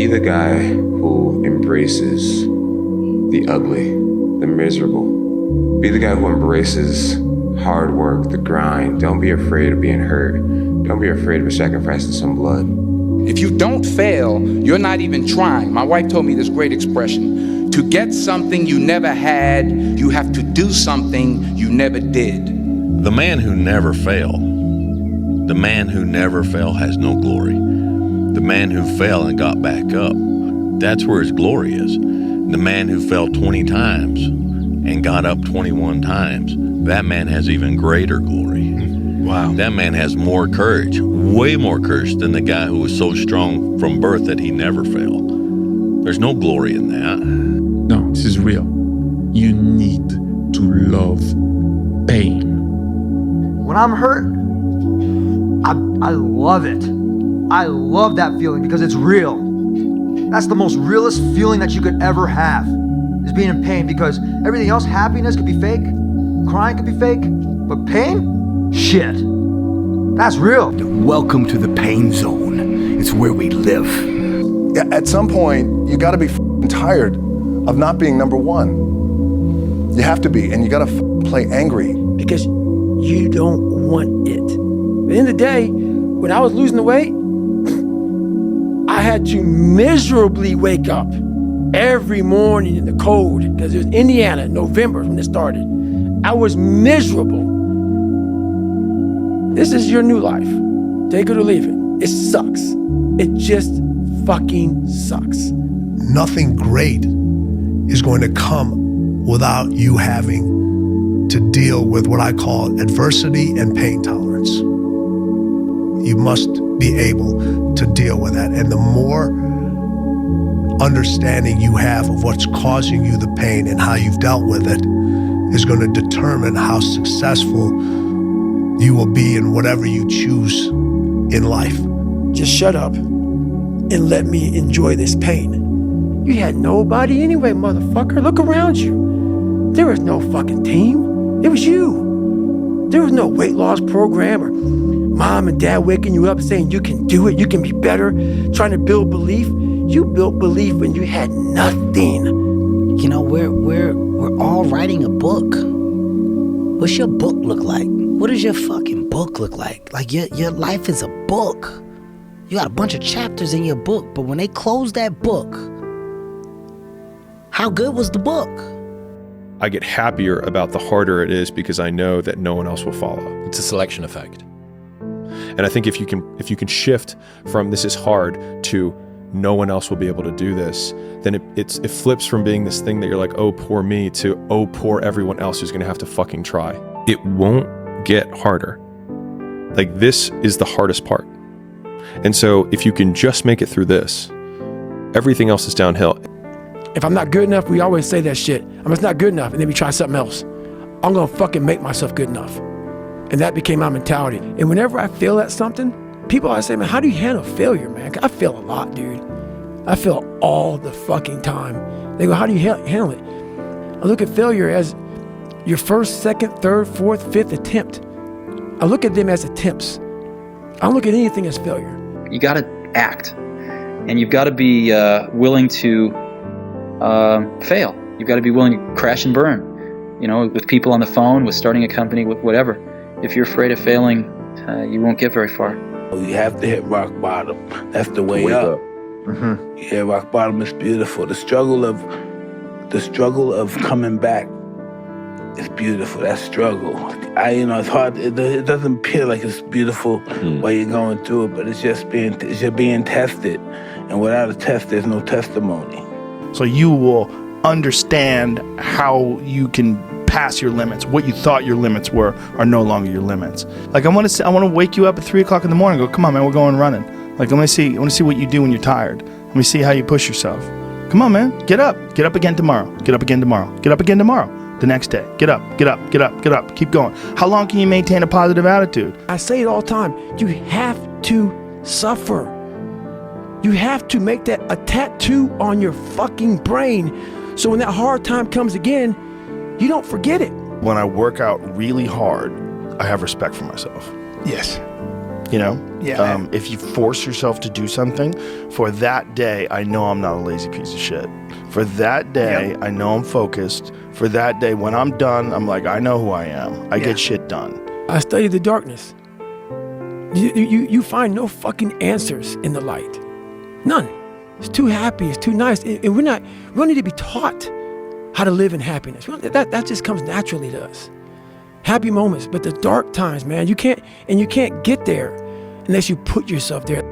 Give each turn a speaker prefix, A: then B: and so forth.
A: Be the guy who embraces the ugly, the miserable. Be the guy who embraces hard work, the grind. Don't be afraid of being hurt. Don't be afraid of sacrificing some blood.
B: If you don't fail, you're not even trying. My wife told me this great expression. To get something you never had, you have to do something you never did.
C: The man who never failed, the man who never fell has no glory. The man who fell and got back up, that's where his glory is. The man who fell 20 times and got up 21 times, that man has even greater glory.
D: Wow.
C: That man has more courage, way more courage than the guy who was so strong from birth that he never failed. There's no glory in that.
D: No, this is real. You need to love pain.
E: When I'm hurt, I love it. I love that feeling because it's real. That's the most realest feeling that you could ever have, is being in pain, because everything else, happiness could be fake, crying could be fake, but pain, shit, that's real.
F: Welcome to the pain zone. It's where we live.
G: Yeah, at some point, you gotta be tired of not being number one. You have to be, and you gotta play angry.
H: Because you don't want it. At the end of the day, when I was losing the weight, I had to miserably wake up every morning in the cold, because it was Indiana, November when it started. I was miserable. This is your new life. Take it or leave it. It sucks. It just fucking sucks.
I: Nothing great is going to come without you having to deal with what I call adversity and pain tolerance. You must be able to deal with that. And the more understanding you have of what's causing you the pain and how you've dealt with it is going to determine how successful you will be in whatever you choose in life.
H: Just shut up and let me enjoy this pain. You had nobody anyway, motherfucker. Look around you. There was no fucking team. It was you. There was no weight loss program or mom and dad waking you up saying you can do it, you can be better, trying to build belief. You built belief when you had nothing.
J: You know, we're all writing a book. What's your book look like? What does your fucking book look like? Like your life is a book. You got a bunch of chapters in your book, but when they close that book, how good was the book?
K: I get happier about the harder it is because I know that no one else will follow.
D: It's a selection effect.
K: And I think if you can shift from this is hard to no one else will be able to do this, then it flips from being this thing that you're like, oh, poor me, to oh, poor everyone else who's going to have to fucking try. It won't get harder. Like, this is the hardest part. And so if you can just make it through this, everything else is downhill.
H: If I'm not good enough, we always say that shit. I'm just not good enough, and then we try something else. I'm gonna fucking make myself good enough. And that became my mentality. And whenever I fail at something, people always say, man, how do you handle failure, man? I fail a lot, dude. I fail all the fucking time. They go, how do you handle it? I look at failure as your first, second, third, fourth, fifth attempt. I look at them as attempts. I don't look at anything as failure.
L: You gotta act. And you've gotta be willing to fail. You've gotta be willing to crash and burn. You know, with people on the phone, with starting a company, with whatever. If you're afraid of failing, you won't get very far.
M: You have to hit rock bottom. That's the way up.
E: Mm-hmm.
M: Yeah, rock bottom is beautiful. The struggle of coming back is beautiful. That struggle, it's hard. It doesn't appear like it's beautiful while you're going through it, but it's just being tested. And without a test, there's no testimony.
N: So you will understand how you can pass your limits. What you thought your limits were are no longer your limits. Like I want to wake you up at 3 o'clock in the morning and go, come on, man, we're going running. Like I want to see what you do when you're tired. Let me see how you push yourself. Come on, man, get up again tomorrow. Get up again tomorrow. Get up again tomorrow. The next day, get up. Keep going. How long can you maintain a positive attitude?
H: I say it all the time. You have to suffer. You have to make that a tattoo on your fucking brain, so when that hard time comes again, you don't forget it.
N: When I work out really hard, I have respect for myself.
I: Yes.
N: You know,
E: Yeah.
N: if you force yourself to do something, for that day, I know I'm not a lazy piece of shit. For that day, I know I'm focused. For that day, when I'm done, I'm like, I know who I am. I get shit done.
H: I study the darkness. You find no fucking answers in the light. None. It's too happy. It's too nice. And we don't need to be taught how to live in happiness. That just comes naturally to us. Happy moments, but the dark times, man, you can't get there unless you put yourself there.